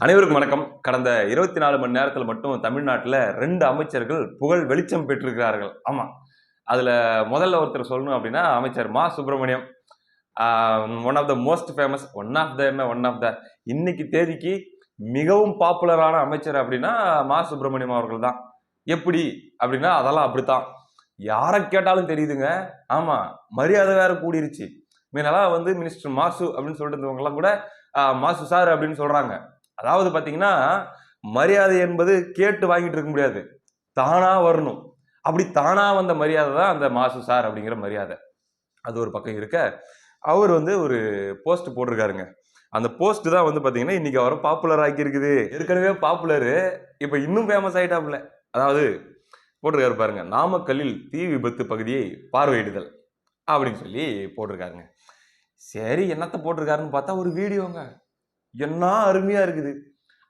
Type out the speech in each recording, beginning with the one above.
அனைவருக்கும் வணக்கம். கடந்த 24 மணி நேரத்தில் மட்டும் தமிழ்நாட்டில் 2 அமைச்சர்கள் புகழ் வெளிச்சம் பெற்றிருக்கிறார்கள். ஆமா, அதுல முதல்ல ஒருத்தர் சொல்லணும் அப்படின்னா அமைச்சர் Ma Subramaniam. One of the most famous, one of the இன்னைக்கு தேதிக்கு மிகவும் பாப்புலரான அமைச்சர் அப்படின்னா மா சுப்பிரமணியம் அவர்கள் தான். எப்படி அப்படின்னா அதெல்லாம் அப்படித்தான், யாரை கேட்டாலும் தெரியுதுங்க. ஆமா, மரியாதை வேற கூடிருச்சு. மீனெல்லாம் மினிஸ்டர் மாசு அப்படின்னு சொல்லிட்டு இருந்தவங்க எல்லாம் கூட மாசு சார் அப்படின்னு சொல்றாங்க. அதாவது பாத்தீங்கன்னா, மரியாதை என்பது கேட்டு வாங்கிட்டு இருக்க முடியாது, தானா வரணும். அப்படி தானா வந்த மரியாதை தான் அந்த மாசு சார் அப்படிங்கிற மரியாதை. அது ஒரு பக்கம் இருக்க, அவர் ஒரு போஸ்ட் போட்டிருக்காருங்க. அந்த போஸ்ட் தான் பாத்தீங்கன்னா இன்னைக்கு அவரை பாப்புலர் ஆக்கி இருக்குது. ஏற்கனவே பாப்புலரு, இப்ப இன்னும் ஃபேமஸ் ஆயிட்டாப்ல. அதாவது போட்டிருக்காரு பாருங்க, நாமக்கல்லில் தீ விபத்து பகுதியை பார்வையிடுதல் அப்படின்னு சொல்லி போட்டிருக்காருங்க. சரி, என்னத்த போட்டிருக்காருன்னு பார்த்தா ஒரு வீடியோங்க. என்ன அருமையா இருக்குது.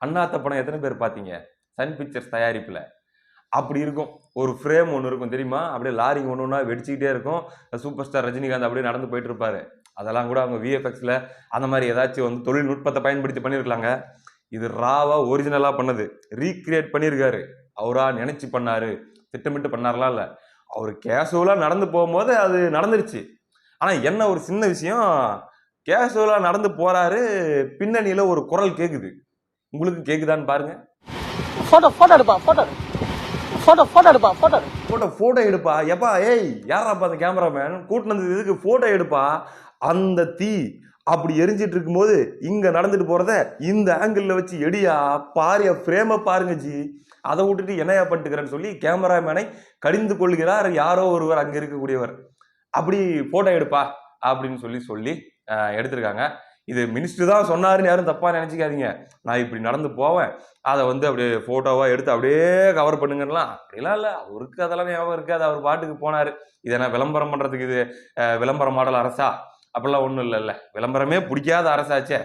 அண்ணாத்த படம் எத்தனை பேர் பார்த்தீங்க? சன் பிக்சர்ஸ் தயாரிப்புல அப்படி இருக்கும். ஒரு ஃப்ரேம் ஒன்று இருக்கும் தெரியுமா? அப்படியே லாரி ஒன்று ஒன்றா வெடிச்சுக்கிட்டே இருக்கும். சூப்பர் ஸ்டார் ரஜினிகாந்த் அப்படியே நடந்து போயிட்டு இருப்பாரு. அதெல்லாம் கூட அவங்க விஎஃப்எக்ஸ்ல அந்த மாதிரி ஏதாச்சும் தொழில்நுட்பத்தை பயன்படுத்தி பண்ணியிருக்கலாங்க. இது ராவா ஒரிஜினலா பண்ணது, ரீக்ரியேட் பண்ணியிருக்காரு. அவரா நினைச்சு பண்ணாரு, திட்டமிட்டு பண்ணாரலாம் இல்ல. அவர் கேஷுவலா நடந்து போகும்போது அது நடந்துருச்சு. ஆனா என்ன ஒரு சின்ன விஷயம், கேஷுவலா நடந்து போறாரு, பின்னணியில ஒரு குரல் கேக்குது. உங்களுக்கு கேக்குதான்னு பாருங்க. போட்டோ எடுப்பா. எப்பா ஏய், யாராப்பா அந்த கேமராமேன் கூட்டினது, இதுக்கு போட்டோ எடுப்பா. அந்த தீ அப்படி எரிஞ்சிட்டு இருக்கும்போது இங்க நடந்துட்டு போறத இந்த ஆங்கிள் வச்சு எடியா பாரிய பிரேம பாருங்க ஜி. அதை விட்டுட்டு என்னையா பண்ணிட்டுக்கிறேன்னு சொல்லி கேமராமேனை கடிந்து கொள்கிறார் யாரோ ஒருவர், அங்க இருக்கக்கூடியவர். அப்படி போட்டோ எடுப்பா அப்படின்னு சொல்லி எடுத்திருக்காங்க. இது மினிஸ்டர் தான் சொன்னாருன்னு யாரும் தப்பா நினைச்சுக்காதீங்க. நான் இப்படி நடந்து போவேன், அதை அப்படியே போட்டோவா எடுத்து அப்படியே கவர் பண்ணுங்கலாம் அப்படிலாம் இல்லை. அவருக்கு அதெல்லாம் ஞாபகம் இருக்காது, அவர் பாட்டுக்கு போனாரு. இதை நான் விளம்பரம் பண்றதுக்கு இது விளம்பர மாடல் அரசா? அப்படிலாம் ஒன்றும் இல்லைல்ல, விளம்பரமே பிடிக்காத அரசாச்சே.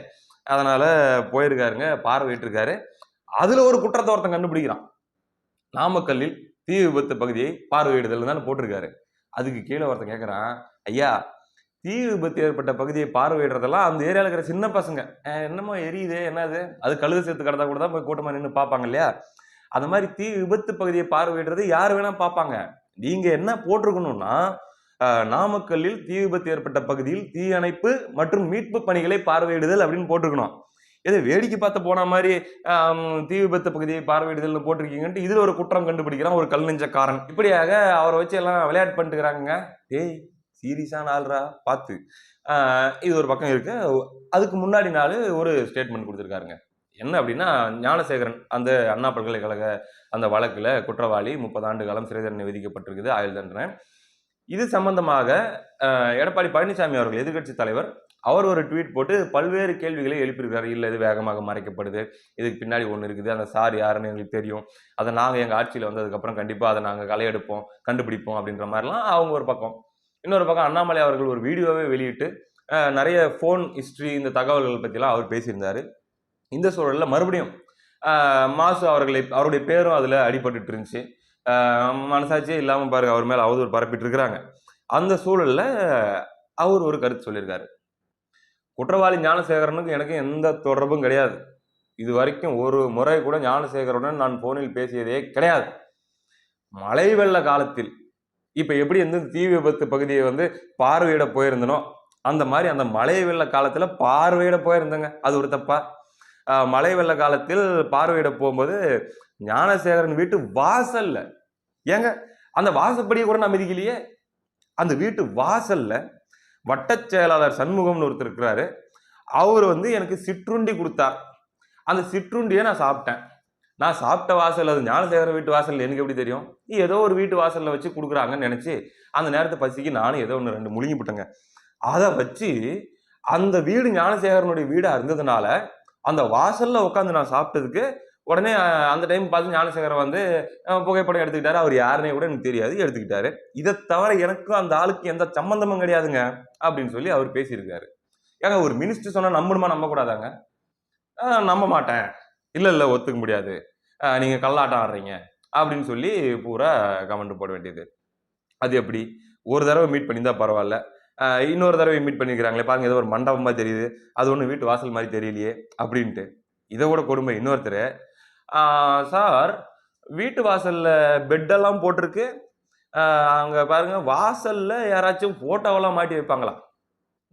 அதனால போயிருக்காருங்க, பார்வையிட்டிருக்காரு. அதுல ஒரு குற்றத்தை ஒருத்தன் கண்டுபிடிக்கிறான். நாமக்கல்லில் தீ விபத்து பகுதியை பார்வையிடுதல் தான் போட்டிருக்காரு. அதுக்கு கீழே ஒருத்தன் கேட்கறான், ஐயா தீ விபத்து ஏற்பட்ட பகுதியை பார்வையிடுறதெல்லாம் அந்த ஏரியாவில் இருக்கிற சின்ன பசங்க, என்னமோ எரியுது என்னது, அது கழுது சேர்த்து கடத்தா கூட தான் போய் கூட்டமா நின்று பார்ப்பாங்க இல்லையா? அந்த மாதிரி தீ விபத்து பகுதியை பார்வையிடுறது யார் வேணா பார்ப்பாங்க. நீங்க என்ன போட்டிருக்கணும்னா, நாமக்கல்லில் தீ விபத்து ஏற்பட்ட பகுதியில் தீ அணைப்பு மற்றும் மீட்பு பணிகளை பார்வையிடுதல் அப்படின்னு போட்டிருக்கணும். எது வேடிக்கை பார்த்து போன மாதிரி தீ விபத்து பகுதியை பார்வையிடுதல் போட்டிருக்கீங்கன்ட்டு இதுல ஒரு குற்றம் கண்டுபிடிக்கிறான் ஒரு கல் நெஞ்சக்காரன். இப்படியாக அவரை வச்சு எல்லாம் விளையாட்டு பண்ணிட்டுக்கிறாங்க. ஏய், சீரியஸான ஆள்ரா பார்த்து. இது ஒரு பக்கம் இருக்கு. அதுக்கு முன்னாடி நாள் ஒரு ஸ்டேட்மெண்ட் கொடுத்துருக்காருங்க. என்ன அப்படின்னா, ஞானசேகரன் அந்த அண்ணா பல்கலைக்கழக அந்த வழக்குல குற்றவாளி, 30 ஆண்டு காலம் சிறை தண்டனை விதிக்கப்பட்டிருக்குது, ஆயுள் தண்டனை. இது சம்பந்தமாக எடப்பாடி பழனிசாமி அவர்கள், எதிர்கட்சி தலைவர், அவர் ஒரு ட்வீட் போட்டு பல்வேறு கேள்விகளை எழுப்பியிருக்காரு. இல்லை, இது வேகமாக மறைக்கப்படுது, இதுக்கு பின்னாடி ஒன்று இருக்குது, அந்த சார் யாருன்னு எங்களுக்கு தெரியும், அதை நாங்கள் எங்கள் ஆட்சியில் வந்ததுக்கப்புறம் கண்டிப்பாக அதை நாங்கள் களையெடுப்போம், கண்டுபிடிப்போம் அப்படின்ற மாதிரிலாம் அவங்க ஒரு பக்கம். இன்னொரு பக்கம் அண்ணாமலை அவர்கள் ஒரு வீடியோவே வெளியிட்டு நிறைய ஃபோன் ஹிஸ்ட்ரி, இந்த தகவல்கள் பற்றிலாம் அவர் பேசியிருந்தாரு. இந்த சூழலில் மறுபடியும் மாசு அவருடைய பேரும் அதில் அடிபட்டு இருந்துச்சு. மனசாட்சியே இல்லாமல் பாருங்க, அவர் மேலே அவதூறு பரப்பிட்டு இருக்கிறாங்க. அந்த சூழலில் அவர் ஒரு கருத்து சொல்லியிருக்காரு. குற்றவாளி ஞானசேகரனுக்கு எனக்கு எந்த தொடர்பும் கிடையாது. இது வரைக்கும் ஒரு முறை கூட ஞானசேகரனுடன் நான் போனில் பேசியதே கிடையாது. மழை வெள்ள காலத்தில் இப்ப எப்படி தீ விபத்து பகுதியை பார்வையிட போயிருந்தனோ அந்த மாதிரி அந்த மழை வெள்ள காலத்துல பார்வையிட போயிருந்தேங்க. அது ஒரு தப்பா? மழை வெள்ள காலத்தில் பார்வையிட போகும்போது ஞானசேகரன் வீட்டு வாசல்ல, ஏங்க அந்த வாசப்படியை கூட நான் மிதிக்கலையே. அந்த வீட்டு வாசல்ல வட்ட செயலாளர் சண்முகம்னு ஒருத்தர் இருக்கிறாரு. அவர் எனக்கு சிற்றுண்டி கொடுத்தார். அந்த சிற்றுண்டியை நான் சாப்பிட்டேன். நான் சாப்பிட்ட வாசல் அது ஞானசேகரன் வீட்டு வாசல் எனக்கு எப்படி தெரியும்? ஏதோ ஒரு வீட்டு வாசல்ல வச்சு கொடுக்குறாங்கன்னு நினைச்சு அந்த நேரத்தை பசிக்கு நானும் ஏதோ ஒன்று 2 முழுங்கி போட்டேங்க. அதை வச்சு அந்த வீடு ஞானசேகரனுடைய வீடா இருந்ததுனால அந்த வாசல்ல உட்காந்து நான் சாப்பிட்டதுக்கு உடனே அந்த டைம் பார்த்து ஞானசேகரன் புகைப்படம் எடுத்துக்கிட்டாரு. அவர் யாருன்னே கூட எனக்கு தெரியாது, எடுத்துக்கிட்டாரு. இதை தவிர எனக்கும் அந்த ஆளுக்கு எந்த சம்பந்தமும் கிடையாதுங்க அப்படின்னு சொல்லி அவர் பேசியிருக்காரு. ஏங்க, ஒரு மினிஸ்டர் சொன்னா நம்பணுமா நம்ப கூடாதாங்க? நம்ப மாட்டேன், இல்ல ஒத்துக்க முடியாது, நீங்க கல்லாட்டம் ஆடுறீங்க அப்படின்னு சொல்லி பூரா கமெண்ட் போட வேண்டியது. அது எப்படி? ஒரு தடவை மீட் பண்ணியிருந்தா பரவாயில்ல, இன்னொரு தடவை மீட் பண்ணிக்கிறாங்களே பாருங்க, ஏதோ ஒரு மண்டபமா தெரியுது, அது ஒண்ணு வீட்டு வாசல் மாதிரி தெரியலையே அப்படின்ட்டு. இதை விட கொடுமை இன்னொருத்தர், சார் வீட்டு வாசல்ல பெட்டெல்லாம் போட்டிருக்கு, அங்க பாருங்க வாசல்ல யாராச்சும் போட்டோவெல்லாம் மாட்டி வைப்பாங்களா?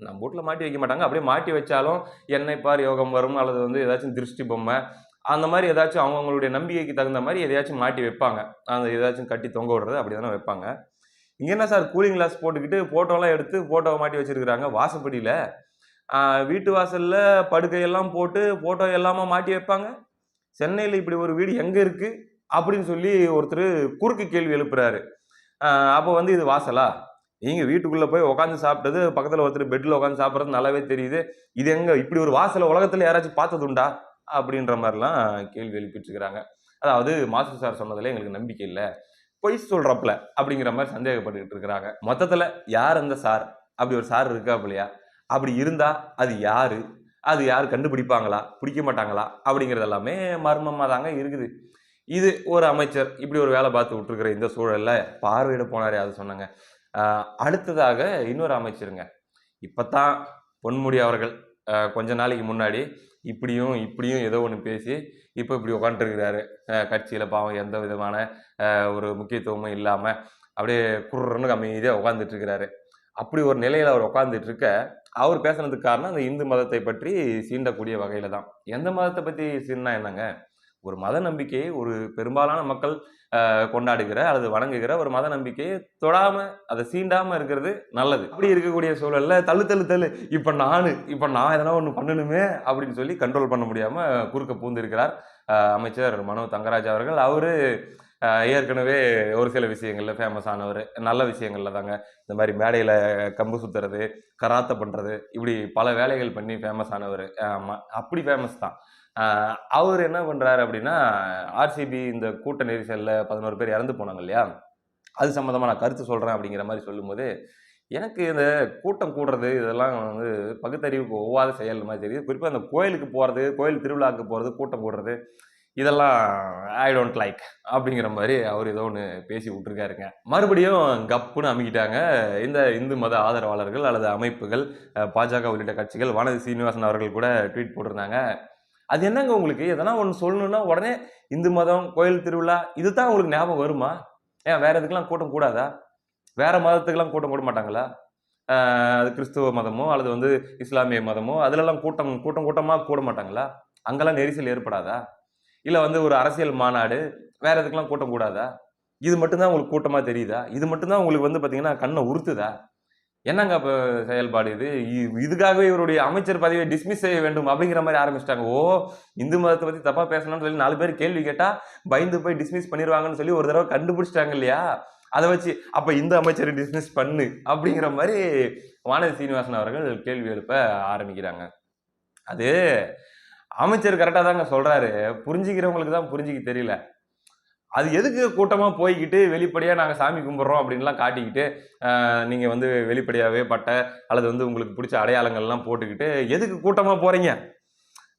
நம்ம வீட்ல மாட்டி வைக்க மாட்டாங்க. அப்படியே மாட்டி வச்சாலும் என்னை பார் யோகம் வரும், அல்லது வந்து ஏதாச்சும் திருஷ்டி பொம்மை அந்த மாதிரி ஏதாச்சும் அவங்களுடைய நம்பிக்கைக்கு தகுந்த மாதிரி எதையாச்சும் மாட்டி வைப்பாங்க. அந்த ஏதாச்சும் கட்டி தொங்க விடுறது அப்படி தானே வைப்பாங்க. இங்க என்ன சார் கூலிங் கிளாஸ் போட்டுக்கிட்டு போட்டோலாம் எடுத்து போட்டோவை மாட்டி வச்சிருக்கிறாங்க வாசப்படியில. வீட்டு வாசல்ல படுக்கையெல்லாம் போட்டு போட்டோ எல்லாமா மாட்டி வைப்பாங்க. சென்னையில இப்படி ஒரு வீடு எங்க இருக்கு அப்படின்னு சொல்லி ஒருத்தர் குறுக்கு கேள்வி எழுப்புறாரு. அப்போ வந்து இது வாசலா? நீங்க வீட்டுக்குள்ள போய் உட்காந்து சாப்பிட்டது பக்கத்துல ஒருத்தர் பெட்ல உட்காந்து சாப்பிட்றது நல்லாவே தெரியுது. இது எங்க இப்படி ஒரு வாசல உலகத்துல யாராச்சும் பார்த்ததுண்டா? அப்படின்ற மாதிரிலாம் கேள்வி எழுப்பிட்டு இருக்கிறாங்க. அதாவது மாஸ்டர் சார் சொன்னதுல எங்களுக்கு நம்பிக்கை இல்ல, பொய் சொல்றப்பல அப்படிங்கிற மாதிரி சந்தேகப்பட்டுக்கிட்டு இருக்கிறாங்க. மொத்தத்துல யார் அந்த சார்? அப்படி ஒரு சார் இருக்காப்லையா? அப்படி இருந்தா அது யாரு? அது யார் கண்டுபிடிப்பாங்களா? பிடிக்க மாட்டாங்களா? அப்படிங்கிறது எல்லாமே மர்மமா தாங்க இருக்குது. இது ஒரு அமைச்சர் இப்படி ஒரு வேலை பார்த்து விட்டுருக்கிற இந்த சூழல்ல பார்வையிட போனாரே, அது சொன்னாங்க. அடுத்ததாக இன்னொரு அமைச்சருங்க. இப்பதான் பொன்முடி அவர்கள் கொஞ்ச நாளைக்கு முன்னாடி இப்படியும் இப்படியும் ஏதோ ஒன்று பேசி இப்போ இப்படி உட்காந்துருக்கிறாரு. கட்சியில் பாவம் எந்த விதமான ஒரு முக்கியத்துவமும் இல்லாமல் அப்படியே குர்றன்னு அமைதியாக உட்காந்துட்டு இருக்கிறாரு. அப்படி ஒரு நிலையில் அவர் உட்காந்துட்டு இருக்க, அவர் பேசுனதுக்கு காரணம் அந்த இந்து மதத்தை பற்றி சீண்டக்கூடிய வகையில் தான். எந்த மதத்தை பற்றி சீண்டா என்னங்க? ஒரு மத நம்பிக்கையை ஒரு பெரும்பாலான மக்கள் கொண்டாடுகிற அல்லது வணங்குகிற ஒரு மத நம்பிக்கையை தொடாம அதை சீண்டாம இருக்கிறது நல்லது. அப்படி இருக்கக்கூடிய சூழல்ல தள்ளு தள்ளு தள்ளு இப்ப நான் எதனா ஒண்ணு பண்ணணுமே அப்படின்னு சொல்லி கண்ட்ரோல் பண்ண முடியாம குறுக்க பூந்து இருக்கிறார் அமைச்சர் மனோ தங்கராஜ் அவர்கள். அவரு ஏற்கனவே ஒரு சில விஷயங்கள்ல ஃபேமஸ் ஆனவர். நல்ல விஷயங்கள்ல தாங்க. இந்த மாதிரி மேடையில கம்பு சுத்துறது, கராத்த பண்றது, இப்படி பல வேலைகள் பண்ணி ஃபேமஸ் ஆனவர். ஆமா, அப்படி ஃபேமஸ் தான். அவர் என்ன பண்றாரு அப்படின்னா, ஆர்சிபி இந்த கூட்ட நெரிசல்ல 11 பேர் இறந்து போனாங்க இல்லையா? அது சம்பந்தமா நான் கருத்து சொல்றேன் அப்படிங்கிற மாதிரி சொல்லும்போது, எனக்கு இந்த கூட்டம் கூடுறது இதெல்லாம் வந்து பகுத்தறிவுக்கு ஒவ்வாத செயல் மாதிரி தெரியுது. குறிப்பா இந்த கோயிலுக்கு போறது, கோயில் திருவிழாவுக்கு போறது, கூட்டம் கூடுறது, இதெல்லாம் ஐ டோன்ட் லைக் அப்படிங்கிற மாதிரி அவர் ஏதோ ஒன்று பேசி விட்டுருக்காருங்க. மறுபடியும் கப்புன்னு அமுக்கிட்டாங்க இந்த இந்து மத ஆதரவாளர்கள் அல்லது அமைப்புகள், பாஜக உள்ளிட்ட கட்சிகள். வானதி சீனிவாசன் அவர்கள் கூட ட்வீட் போட்டிருந்தாங்க. அது என்னங்க உங்களுக்கு எதனா ஒன்று சொல்லணும்னா உடனே இந்து மதம், கோயில் திருவிழா இதுதான் உங்களுக்கு ஞாபகம் வருமா? ஏன் வேற எதுக்கெல்லாம் கூட்டம் கூடாதா? வேற மதத்துக்கெல்லாம் கூட்டம் கூட மாட்டாங்களா? அது கிறிஸ்துவ மதமோ அல்லது வந்து இஸ்லாமிய மதமோ அதுலெல்லாம் கூட்டம் கூட்டம் கூட்டமா கூட மாட்டாங்களா? அங்கெல்லாம் நெரிசல் ஏற்படாதா? இல்ல வந்து ஒரு அரசியல் மாநாடு வேற எதுக்கெல்லாம் கூட்டம் கூடாதா? இது மட்டும்தான் உங்களுக்கு கூட்டமா தெரியுதா? இது மட்டும்தான் உங்களுக்கு வந்து பாத்தீங்கன்னா கண்ணை உறுத்துதா? என்னங்க அப்ப செயல்பாடு இது? இதுக்காகவே இவருடைய அமைச்சர் பதவியை டிஸ்மிஸ் செய்ய வேண்டும் அப்படிங்கிற மாதிரி ஆரம்பிச்சிட்டாங்க. ஓ, இந்து மதத்தை பத்தி தப்பா பேசணும்னு சொல்லி 4 பேர் கேள்வி கேட்டா பயந்து போய் டிஸ்மிஸ் பண்ணிடுவாங்கன்னு சொல்லி ஒரு தடவை கண்டுபிடிச்சிட்டாங்க இல்லையா? அதை வச்சு அப்ப இந்த அமைச்சரை டிஸ்மிஸ் பண்ணு அப்படிங்கிற மாதிரி வானதி சீனிவாசன் அவர்கள் கேள்வி எழுப்ப ஆரம்பிக்கிறாங்க. அது அமைச்சர் கரெக்டா தாங்க சொல்றாரு. புரிஞ்சுக்கிறவங்களுக்கு தான் புரிஞ்சுக்க தெரியல. அது எதுக்கு கூட்டமா போய்கிட்டு வெளிப்படையா நாங்க சாமி கும்பிடுறோம் அப்படின்லாம் காட்டிக்கிட்டு நீங்க வந்து வெளிப்படையாவே பட்டை அல்லது வந்து உங்களுக்கு பிடிச்ச அடையாளங்கள்லாம் போட்டுக்கிட்டு எதுக்கு கூட்டமா போறீங்க?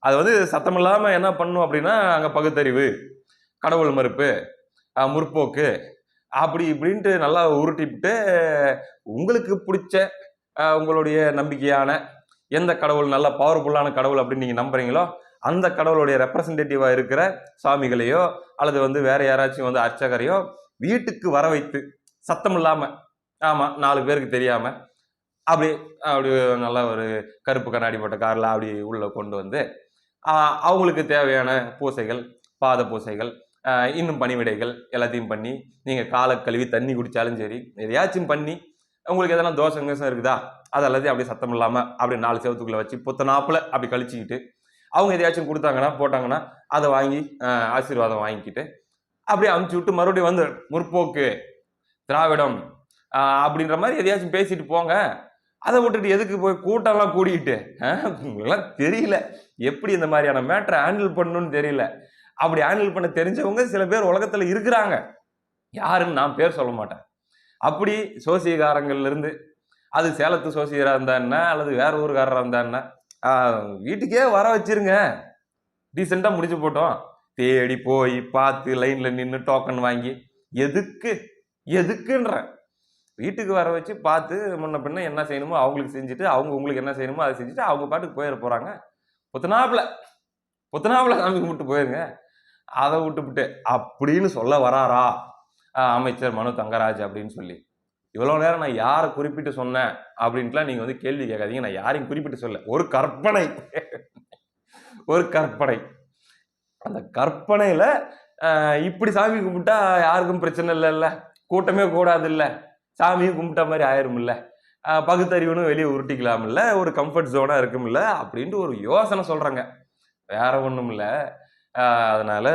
அது வந்து சத்தமில்லாம என்ன பண்ணும் அப்படின்னா, அங்க பகுத்தறிவு, கடவுள் மறுப்பு, முற்போக்கு அப்படி இப்படின்ட்டு நல்லா உருட்டிவிட்டு உங்களுக்கு பிடிச்ச உங்களுடைய நம்பிக்கையான எந்த கடவுள் நல்ல பவர்ஃபுல்லான கடவுள் அப்படின்னு நீங்க நம்புறீங்களோ அந்த கடவுளுடைய ரெப்ரசன்டேட்டிவா இருக்கிற சாமிகளையோ அல்லது வந்து வேற யாராச்சும் வந்து அர்ச்சகரையோ வீட்டுக்கு வர வைத்து சத்தம் இல்லாம, ஆமா 4 பேருக்கு தெரியாம அப்படி அப்படி நல்லா ஒரு கருப்பு கண்ணாடி போட்ட கார்ல அப்படி உள்ள கொண்டு வந்து அவங்களுக்கு தேவையான பூசைகள், பாத பூசைகள், இன்னும் பணிவிடைகள் எல்லாத்தையும் பண்ணி நீங்க காலை கழுவி தண்ணி குடிச்சாலும் சரி எதையாச்சும் பண்ணி உங்களுக்கு எதனா தோசை இருக்குதா அது எல்லாத்தையும் அப்படியே சத்தம் இல்லாம அப்படி 4 செவத்துக்குள்ள வச்சு புத்தனாப்புல அப்படி கழிச்சுக்கிட்டு அவங்க எதையாச்சும் கொடுத்தாங்கன்னா போட்டாங்கன்னா அதை வாங்கி ஆசீர்வாதம் வாங்கிக்கிட்டு அப்படியே அமுச்சு விட்டு மறுபடியும் வந்து முற்போக்கு திராவிடம் அப்படின்ற மாதிரி எதையாச்சும் பேசிட்டு போங்க. அதை விட்டுட்டு எதுக்கு போய் கூட்டம்லாம் கூடிக்கிட்டு எல்லாம் தெரியல எப்படி இந்த மாதிரியான மேட்டரை ஹேண்டில் பண்ணணும்னு தெரியல. அப்படி ஹேண்டில் பண்ண தெரிஞ்சவங்க சில பேர் உலகத்துல இருக்கிறாங்க. யாருன்னு நான் பேர் சொல்ல மாட்டேன். அப்படி சோசியக்காரங்கள்ல இருந்து அது சேலத்து சோசியரா இருந்தா என்ன அல்லது வேற ஊருக்காரரா இருந்தா என்ன வீட்டுக்கே வர வச்சிருங்க, டீசெண்டா முடிச்சு போட்டோம். தேடி போய் பார்த்து லைன்ல நின்று டோக்கன் வாங்கி எதுக்குன்ற வீட்டுக்கு வர வச்சு பார்த்து முன்ன பின்ன என்ன செய்யணுமோ அவங்களுக்கு செஞ்சுட்டு அவங்க உங்களுக்கு என்ன செய்யணுமோ அதை செஞ்சுட்டு அவங்க பாட்டுக்கு போயிட போறாங்க. புத்தனாப்புல புத்தனாவில் சாமி கும்பிட்டு போயிருங்க. அதை விட்டுவிட்டு அப்படின்னு சொல்ல வராரா அமைச்சர் மனு தங்கராஜ் அப்படின்னு சொல்லி. இவ்வளவு நேரம் நான் யாரை குறிப்பிட்டு சொன்னேன் அப்படின்ட்டுலாம் நீங்க வந்து கேள்வி கேட்காதீங்க. நான் யாரையும் குறிப்பிட்டு சொல்ல, ஒரு கற்பனை. ஒரு கற்பனை. அந்த கற்பனையில இப்படி சாமி கும்பிட்டா யாருக்கும் பிரச்சனை இல்லைல்ல, கூட்டமே கூடாது இல்ல, சாமியும் கும்பிட்ட மாதிரி ஆயிரும் இல்ல, பகுத்தறிவுன்னு வெளியே உருட்டிக்கலாம் இல்ல, ஒரு கம்ஃபர்ட் ஜோனா இருக்கும் இல்ல அப்படின்ட்டு ஒரு யோசனை சொல்றாங்க, வேற ஒண்ணும் இல்ல. அதனால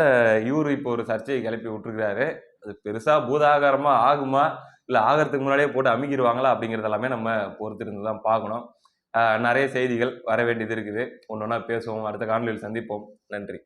இவரு இப்போ ஒரு சர்ச்சையை கிளப்பி விட்டுருக்காரு. அது பெருசா பூதாகாரமா ஆகுமா, இல்ல ஆகிறதுக்கு முன்னாடியே போட்டு அமுக்கிடுவாங்களா அப்படிங்கிறது எல்லாமே நம்ம பொறுத்திருந்து தான் பார்க்கணும். நிறைய செய்திகள் வர வேண்டியது இருக்குது. ஒன்னொன்னா பேசுவோம். அடுத்த காணொலியில் சந்திப்போம். நன்றி.